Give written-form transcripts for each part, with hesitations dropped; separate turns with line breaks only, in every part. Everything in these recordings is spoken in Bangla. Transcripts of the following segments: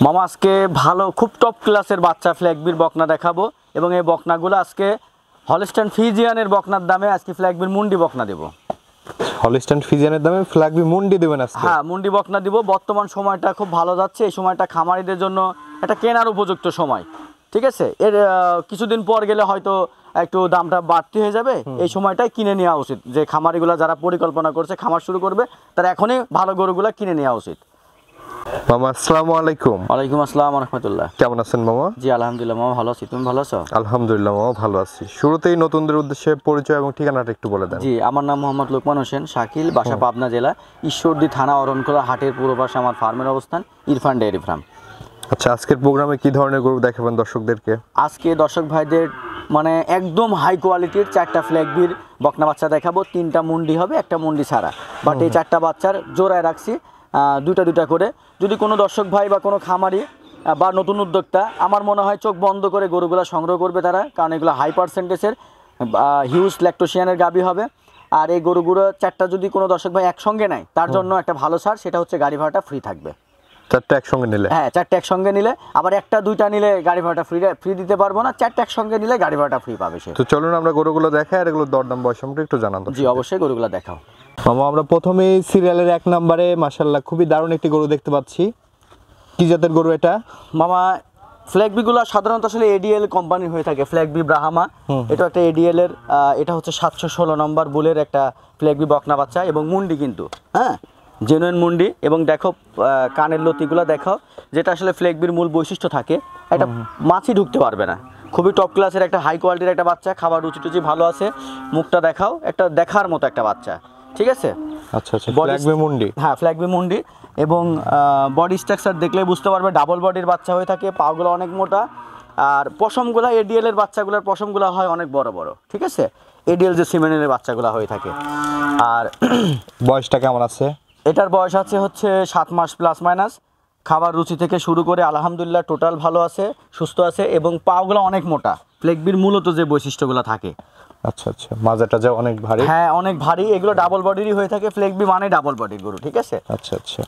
মামা আজকে ভালো খুব টপ ক্লাসের বাচ্চা ফ্ল্যাগবির বকনা দেখাবো এবং এই বকনাগুলো আজকে হলস্টাইন ফ্রিজিয়ানের বকনার দামে আজকে ফ্ল্যাগবির মুন্ডি বকনা দেব।
হলস্টাইন ফ্রিজিয়ানের দামে ফ্ল্যাগবি মুন্ডি দেবেন আজকে?
হ্যাঁ, মুন্ডি বকনা দিব। বর্তমান সময়টা খুব ভালো যাচ্ছে, এই সময়টা খামারিদের জন্য একটা কেনার উপযুক্ত সময়। ঠিক আছে, এর কিছুদিন পর গেলে হয়তো একটু দামটা বাড়তি হয়ে যাবে, এই সময়টাই কিনে নেওয়া উচিত। যে খামারিগুলো যারা পরিকল্পনা করছে খামার শুরু করবে তারা এখনই ভালো গরুগুলা কিনে নেওয়া উচিত।
মামা আসসালামু আলাইকুম।
ওয়ালাইকুম আসসালাম ওয়া রাহমাতুল্লাহ।
কেমন আছেন মামা?
জি আলহামদুলিল্লাহ মামা, ভালো আছি। তুমি ভালো আছো?
আলহামদুলিল্লাহ মামা, ভালো আছি। শুরুতেই নতুনদের উদ্দেশ্যে পরিচয় এবং ঠিকানাটা একটু বলে দেন।
জি, আমার নাম মোহাম্মদ লোকমান হোসেন শাকিল, বাসা পাবনা জেলা ঈশ্বরদী থানা অরণখোলা হাটের পূর্ব পাশে আমার ফার্মের অবস্থান, ইরফান ডেয়ারি ফার্ম।
আচ্ছা, আজকের প্রোগ্রামে কি ধরনের গরু দেখাবেন দর্শকদেরকে?
আজকে দর্শক ভাইদের মানে একদম হাই কোয়ালিটির 4টা ফ্ল্যাগবির বকনা বাচ্চা দেখাবো। 3টা মুন্ডি হবে, একটা মুন্ডি ছাড়া। বাট এই 4টা বাচ্চার জোড়ায় রাখছি দুইটা করে। যদি কোনো দর্শক ভাই বা কোনো খামারি বা নতুন উদ্যোক্তা, আমার মনে হয় চোখ বন্ধ করে গরুগুলো সংগ্রহ করবে তারা, কারণ এগুলো হাই পার্সেন্টেজের হিউজ ল্যাকটোসিয়ানের গাভী হবে। আর এই গরুগুলো 4টা যদি কোনো দর্শক ভাই একসঙ্গে নেয় তার জন্য একটা ভালো ছাড়, সেটা হচ্ছে গাড়ি ভাড়াটা ফ্রি থাকবে।
4টা একসঙ্গে নিলে?
হ্যাঁ, 4টা একসঙ্গে নিলে। আবার 1টা 2টা নিলে গাড়ি ভাড়াটা ফ্রি দিতে পারবো না, 4টা একসঙ্গে নিলে গাড়ি ভাড়াটা ফ্রি পাবে সে।
তো চলুন আমরা গরুগুলো দেখাই আর এগুলো দরদাম বয়স সম্পর্কে একটু জানান।
জি অবশ্যই, গরুগুলো দেখাও।
মামা, আমরা প্রথমেই সিরিয়ালের 1 নম্বরে মাশাআল্লাহ খুবই দারুণ একটি গরু দেখতে পাচ্ছি। কি জাতের গরু এটা?
মামা ফ্ল্যাগবিগুলো সাধারণত আসলে এডিএল কোম্পানির হয়ে থাকে। ফ্ল্যাগবি ব্রাহ্মা, এটা একটা এডিএল এর, এটা হচ্ছে 716 নম্বর বুলের একটা ফ্ল্যাগবি বকনা বাচ্চা এবং মুন্ডি কিন্তু হ্যাঁ জেনুইন মুন্ডি। এবং দেখো কানের লতিগুলো দেখো, যেটা আসলে ফ্ল্যাগবির মূল বৈশিষ্ট্য থাকে, একটা মাছি ঢুকতে পারবে না। খুবই টপ ক্লাসের একটা হাই কোয়ালিটির একটা বাচ্চা, খাবার রুচি টুচি ভালো আছে। মুখটা দেখাও, একটা দেখার মতো একটা বাচ্চা। ঠিক আছে?
আচ্ছা আচ্ছা, ফ্ল্যাগবি মুন্ডি।
হ্যাঁ, ফ্ল্যাগবি মুন্ডি। এবং বডি স্ট্রাকচার দেখলে বুঝতে পারবে ডাবল বডির বাচ্চা হয়ে থাকে, পাগুলো অনেক মোটা। আর পশমগুলো এডিএল এর বাচ্চাগুলোর পশমগুলো হয় অনেক বড় বড়। ঠিক আছে, এডিএল যে সিমেন্টের বাচ্চাগুলো হয়ে থাকে। আর
বয়সটা কেমন আছে?
এটার বয়স আছে হচ্ছে 7 মাস প্লাস মাইনাস। খাবার রুচি থেকে শুরু করে আলহামদুলিল্লাহ টোটাল ভালো আছে, সুস্থ আছে এবং পাগুলো অনেক মোটা। ফ্ল্যাগবির মূলত যে বৈশিষ্ট্যগুলো থাকে।
আচ্ছা আচ্ছা, মাজাটা যা অনেক ভারী।
হ্যাঁ, অনেক ভারী। এগুলো ডাবল বডিরই হয়ে থাকে, ফ্ল্যাগবি মানে ডাবল বডির গরু। ঠিক আছে?
আচ্ছা আচ্ছা,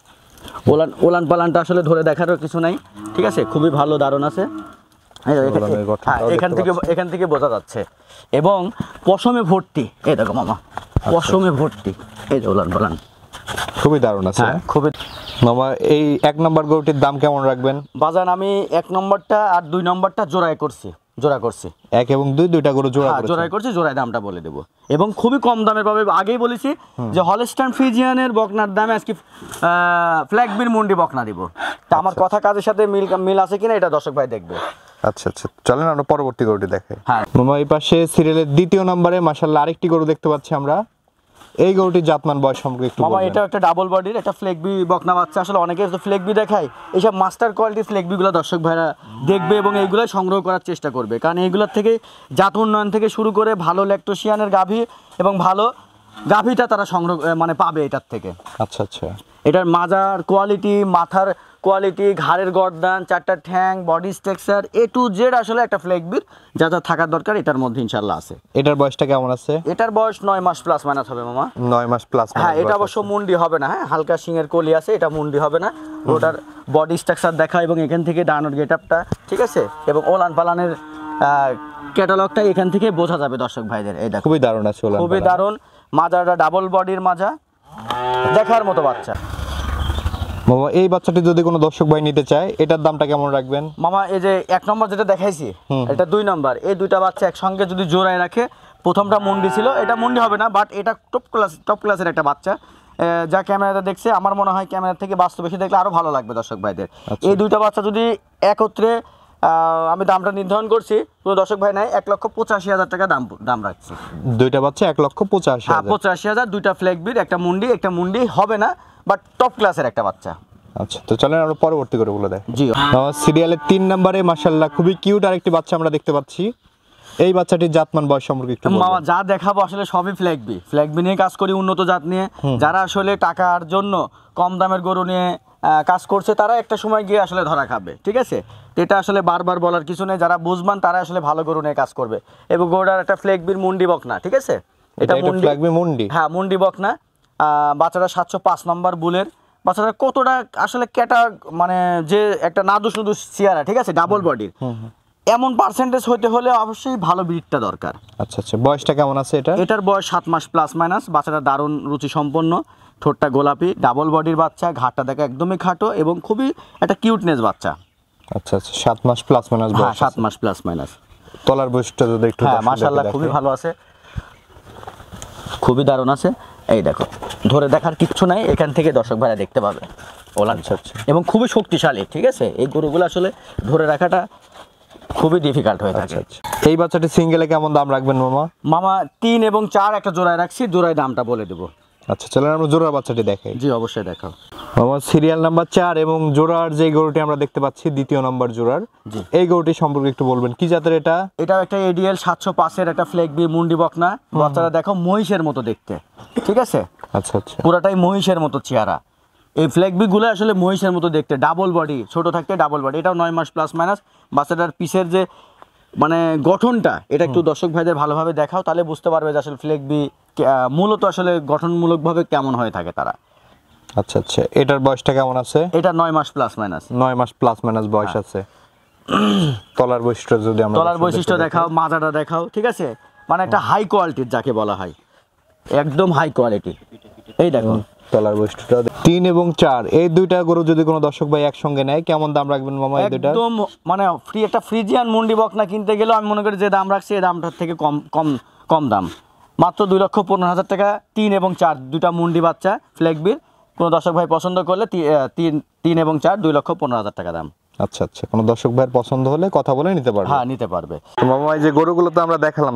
ওলান পালানটা আসলে ধরে দেখারও কিছু নাই। ঠিক আছে, খুবই ভালো, দারুণ আছে। এখান থেকে বোঝা যাচ্ছে। এবং পশমে ভর্তি, এই দেখো মামা, পশমে ভর্তি। এই যে ওলান পালান
খুবই দারুণ আছে।
হ্যাঁ, খুবই।
মামা, এই 1 নম্বর গরুটির দাম কেমন রাখবেন?
বাজান আমি 1 নম্বরটা আর 2 নম্বরটা জোড়া করছি।
1 এবং 2 দুইটা গরু
জোড়ায় করছি, জোড়ায় দামটা বলে দেবো। এবং খুবই কম দামের পাবে। আগেই বলেছি যে হলস্টাইন ফ্রিজিয়ানের বকনার দামে আজকে ফ্ল্যাগবির মুন্ডি বকনা দিব। তা আমার কথা কাজের সাথে মিল আছে কিনা এটা দর্শক ভাই দেখবে।
আচ্ছা আচ্ছা, চলেন আমরা পরবর্তী গরুটি দেখাই।
হ্যাঁ
মামা, এই পাশে সিরিয়ালের 2য় নম্বরে মাশাআল্লাহ আরেকটি গরু দেখতে পাচ্ছি আমরা। এই গরুটির জাতমান বয়স সম্পর্কে একটু
মামা,
বলবেন?
এটা একটা ডাবল বডির একটা ফ্ল্যাগবি বকনা বাচ্চা। আসলে অনেকে তো ফ্ল্যাগবি দেখায়, এইসব মাস্টার কোয়ালিটির ফ্ল্যাগবিগুলো দর্শক ভাইরা দেখবে এবং এইগুলো সংগ্রহ করার চেষ্টা করবে, কারণ এইগুলোর থেকে জাত উন্নয়ন থেকে শুরু করে ভালো ল্যাকটোসিয়ানের গাভী এবং ভালো গাভীটা তারা সংগ্রহ মানে পাবে এটার থেকে।
আচ্ছা আচ্ছা,
এটার মাজার কোয়ালিটি, মাথার কোয়ালিটি, ঘাড়ের গর্দান, 4টা ঠ্যাং, body structure A to Z আসলে একটা ফ্ল্যাগবির যা যা থাকার দরকার এটার মধ্যে ইনশাল্লাহ আছে।
এটার বয়সটা কেমন আছে?
এটার বয়স 9 মাস প্লাস মাইনাস হবে মামা।
9 মাস প্লাস।
হ্যাঁ, এটা অবশ্য মুন্ডি হবে না। হ্যাঁ, হালকা সিংয়ের কলি আছে, এটা মুন্ডি হবে না। ওটার বডি স্ট্রাকচার দেখা এবং এখান থেকে ডানোর গেটআপটা ঠিক আছে, এবং ওলান পালানের ক্যাটালগটা এখান থেকে বোঝা যাবে দর্শক ভাইদের। এই দেখো,
খুবই দারুণ আছে,
খুবই দারুণ। মাজাটা ডাবল বডির মাজা, দেখার মতো বাচ্চা।
মামা, এই বাচ্চাটি যদি কোনো দর্শক ভাই নিতে চায় এটার দামটা কেমন রাখবেন?
মামা, এই যে 1 নম্বর যেটা দেখাইছি, এটা 2 নম্বর। এই দুইটা বাচ্চা একসঙ্গে যদি জোড়ায় রাখে, প্রথমটা মুন্ডি ছিল, এটা মুন্ডি হবে না, বাট এটা টপ ক্লাসের একটা বাচ্চা। যা ক্যামেরাতে দেখছে, আমার মনে হয় ক্যামেরা থেকে বাস্তবে এসে দেখলে আরো ভালো লাগবে দর্শক ভাইদের। এই দুইটা বাচ্চা যদি একত্রে আমি দামটা নির্ধারণ করছি, কোনো দর্শক ভাই নাই, 1,85,000 টাকা দাম রাখছি।
দুইটা বাচ্চা 1,85,000?
হ্যাঁ, 85,000। দুইটা ফ্ল্যাগবির, একটা মুন্ডি হবে না, বাট টপ ক্লাসের একটা বাচ্চা।
আচ্ছা, তো চলেন আমরা পরবর্তী গরুগুলো দেখ।
জি,
সিরিয়ালের 3 নম্বরে মাশাআল্লাহ খুবই কিউট আরেকটি বাচ্চা আমরা দেখতে পাচ্ছি। এই বাচ্চাটির জাতমান বয়স সম্পর্কে একটু বলুন।
মামা, যা দেখাবো আসলে সবই ফ্ল্যাগবি নিয়ে কাজ করি, উন্নত জাত নিয়ে। যারা আসলে টাকার জন্য কম দামের গরু নিয়ে কাজ করছে তারা একটা সময় গিয়ে আসলে ধরা খাবে। ঠিক আছে, এটা আসলে বারবার বলার কিছু নেই। যারা বুঝবান তারা আসলে ভালো গরু নিয়ে কাজ করবে। এবং গরুটার একটা ফ্ল্যাগবির মুন্ডি বকনা। ঠিক আছে, এটা
ফ্ল্যাগবি মুন্ডি।
হ্যাঁ, মুন্ডি বকনা। বাচ্চাটা 705 নম্বর বুলের বাচ্চাটা কতটা আসলে ক্যাটা মানে যে একটা নাদুস নুদুস চেহারা, ঠিক আছে, ডাবল বডির, এমন পার্সেন্টেজ হতে হলে অবশ্যই ভালো ব্রিডটা দরকার।
আচ্ছা আচ্ছা, বয়সটা কেমন আছে এটা?
এটার বয়স 7 মাস প্লাস মাইনাস। বাচ্চাটা দারুণ রুচি সম্পন্ন, ঠোঁটটা গোলাপি, ডাবল বডির বাচ্চা, ঘাটটা দেখা একদমই খাটো এবং খুবই একটা কিউটনেস বাচ্চা।
আচ্ছা আচ্ছা, 7 মাস প্লাস মাইনাস
হ্যাঁ,
বয়স।
7 মাস প্লাস মাইনাস।
তলার বয়সটা যদি একটু
হ্যাঁ,
দর্শকদেরকে
মাশাআল্লাহ
দেখাই।
খুবই ভালো আছে, খুবই দারুণ আছে। এই দেখো, ধরে দেখার কিচ্ছু নাই, এখান থেকে দর্শক ভাইরা দেখতে পাবে ওলান।
আচ্ছা আচ্ছা,
এবং খুবই শক্তিশালী, ঠিক আছে, এই গরুগুলো আসলে ধরে রাখাটা খুবই ডিফিকাল্ট হয়ে থাকে।
আচ্ছা আচ্ছা। এই বাচ্চাটি সিঙ্গেলে কেমন দাম রাখবেন মামা?
মামা 3 এবং 4 একটা জোড়ায় রাখছি, জোড়ায় দামটা বলে দেবো।
আচ্ছা, চলেন আমরা জোড়ার বাচ্চাটি দেখাই।
জি অবশ্যই দেখাও।
মামা সিরিয়াল নাম্বার 4 এবং জোড়ার যে গরুটি আমরা দেখতে পাচ্ছি দ্বিতীয় নম্বর জোড়ার,
জি।
এই গরুটি সম্পর্কে একটু বলবেন, কি জাতের এটা?
এটাও একটা এডিএল 705 এর একটা ফ্লেগবি মুন্ডি বকনা। বাচ্চাটা দেখো মহিষের মতো দেখতে, ঠিক আছে,
আচ্ছা আচ্ছা,
পুরাটাই মহিষের মতো চেহারা। এই ফ্লেগবি গুলো আসলে মহিষের মতো দেখতে, ডাবল বডি, ছোট থাকতে ডাবল বডি। এটাও 9 মাস প্লাস মাইনাস। বাচ্চাটার পিসের যে মানে গঠনটা, এটা একটু দর্শক ভাইদের ভালোভাবে দেখাও, তাহলে বুঝতে পারবে যে আসলে ফ্লেগবি মূলত আসলে গঠনমূলকভাবে কেমন হয়ে থাকে তারা।
আচ্ছা আচ্ছা, এটার বয়সটা কেমন আছে?
এটা 9 মাস প্লাস মাইনাস।
9 মাস প্লাস মাইনাস বয়স আছে। তলার বৈশিষ্ট্য যদি আমরা
তলার বৈশিষ্ট্য দেখাও, মাজাটা দেখাও, ঠিক আছে, মানে একটা হাই কোয়ালিটির যাকে বলা হয়, একদম হাই কোয়ালিটি। এই দেখো
তলার বৈশিষ্ট্যটা 3 এবং 4 এই দুইটা গরু যদি কোনো দর্শক ভাই একসঙ্গে নেয় কেমন দাম রাখবেন মামা এই দুইটা?
একদম মানে একটা ফ্রিজিয়ান মুন্ডি বকনা কিনতে গেলেও আমি মনে করি যে দাম রাখছি এই দামটার থেকে কম কম কম দাম, মাত্র 2,15,000 টাকা। 3 এবং 4 দুটা মুন্ডি বাচ্চা ফ্লেগবির, কোনো দর্শক ভাই পছন্দ করলে 3 এবং 4 2,15,000 টাকা দাম।
আচ্ছা আচ্ছা, কোনো দর্শক ভাইয়ের পছন্দ হলে কথা বলে নিতে পারবে।
হ্যাঁ, নিতে পারবে।
তো মামা এই যে গরুগুলো তো আমরা দেখালাম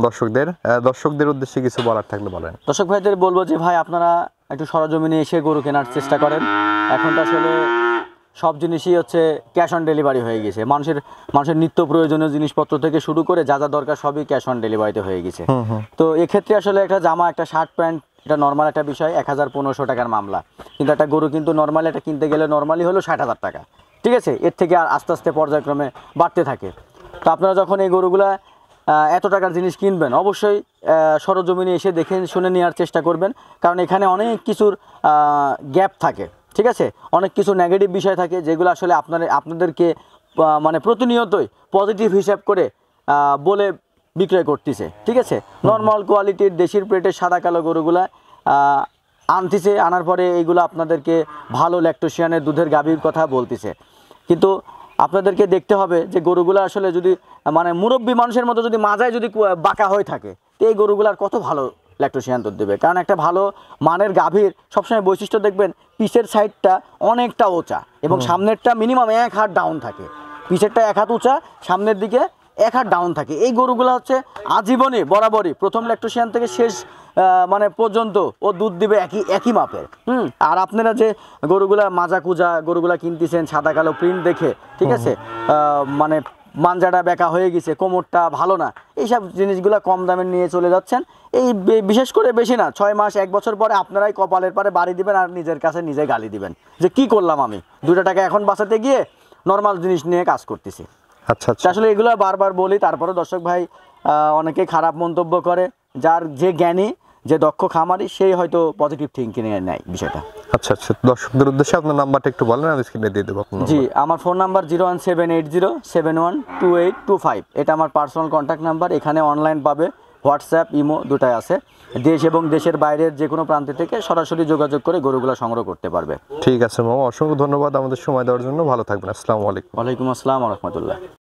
দর্শকদের উদ্দেশ্যে কিছু বলার থাকলে বলেন।
দর্শক ভাইদের বলবো যে ভাই আপনারা একটু সরজমিনে এসে গরু কেনার চেষ্টা করেন। এখন তো আসলে সব জিনিসই হচ্ছে ক্যাশ অন ডেলিভারি হয়ে গেছে। মানুষের নিত্য প্রয়োজনীয় জিনিসপত্র থেকে শুরু করে যা যা দরকার সবই ক্যাশ অন ডেলিভারিতে হয়ে গেছে। তো এক্ষেত্রে আসলে একটা জামা, একটা শার্ট প্যান্ট, এটা নর্মাল একটা বিষয়, 1,500 টাকার মামলা। কিন্তু একটা গরু কিন্তু নর্মালি এটা কিনতে গেলে নর্মালি হলো 60,000 টাকা, ঠিক আছে, এর থেকে আর আস্তে আস্তে পর্যায়ক্রমে বাড়তে থাকে। তো আপনারা যখন এই গরুগুলা এত টাকার জিনিস কিনবেন, অবশ্যই সরজমিনে এসে দেখে শুনে নেওয়ার চেষ্টা করবেন, কারণ এখানে অনেক কিছুর গ্যাপ থাকে, ঠিক আছে, অনেক কিছু নেগেটিভ বিষয় থাকে যেগুলো আসলে আপনাদেরকে মানে প্রতিনিয়তই পজিটিভ হিসাব করে বলে বিক্রয় করতেছে, ঠিক আছে। নর্মাল কোয়ালিটির দেশির প্লেটের সাদা কালো গরুগুলা আনতেছে, আনার পরে এইগুলো আপনাদেরকে ভালো ল্যাকটোশিয়ানের দুধের গাভীর কথা বলতেছে, কিন্তু আপনাদেরকে দেখতে হবে যে গরুগুলো আসলে যদি মানে মুরব্বী মানুষের মতো যদি মাজায় যদি বাঁকা হয়ে থাকে, তো এই গরুগুলার কত ভালো ল্যাকটোশিয়ান দুধ দেবে। কারণ একটা ভালো মানের গাভীর সবসময় বৈশিষ্ট্য দেখবেন পিছের সাইডটা অনেকটা উঁচা এবং সামনেরটা মিনিমাম 1 হাত ডাউন থাকে। পিছেরটা 1 হাত উঁচা, সামনের দিকে 1 হাত ডাউন থাকে। এই গরুগুলো হচ্ছে আজীবনই বরাবরই প্রথম ল্যাকটোশিয়ান থেকে শেষ মানে পর্যন্ত ও দুধ দিবে একই মাপের। আর আপনারা যে গরুগুলা মাজা কুজা গরুগুলা কিনতেছেন সাদা কালো প্রিন্ট দেখে, ঠিক আছে, মানে মাঞ্জাটা বেঁকা হয়ে গেছে, কোমরটা ভালো না, এইসব জিনিসগুলো কম দামে নিয়ে চলে যাচ্ছেন। এই বিশেষ করে বেশি না, 6 মাস 1 বছর পরে আপনারাই কপালের পারে বাড়ি দিবেন আর নিজের কাছে নিজে গালি দিবেন যে কি করলাম আমি, 2 টাকা এখন বাঁচাতে গিয়ে নর্মাল জিনিস নিয়ে কাজ করতেছি।
আচ্ছা আচ্ছা,
আসলে এগুলো বারবার বলি, তারপরে দর্শক ভাই অনেকে খারাপ মন্তব্য করে। যার যে জ্ঞানী, যে দক্ষ খামারি, সেই হয়তো পজিটিভ থিঙ্কিং এ নেয় বিষয়টা।
আচ্ছা আচ্ছা, দর্শকদের উদ্দেশ্যে আপনার নাম্বারটা একটু বলেন, আমি স্ক্রিনে দিয়ে দেবো আপনার।
জি, আমার ফোন নাম্বার 01780712825। এটা আমার পার্সোনাল কন্ট্যাক্ট নাম্বার। এখানে অনলাইন পাবে, হোয়াটসঅ্যাপ, ইমো দুটাই আছে। দেশ এবং দেশের বাইরের যে কোনো প্রান্ত থেকে সরাসরি যোগাযোগ করে গরুগুলো সংগ্রহ করতে পারবে।
ঠিক আছে মামা, অসংখ্য ধন্যবাদ আমাদের সময় দেওয়ার জন্য। ভালো থাকবেন। আসসালামু আলাইকুম।
ওয়ালাইকুম আসসালাম ওয়া রাহমাতুল্লাহ।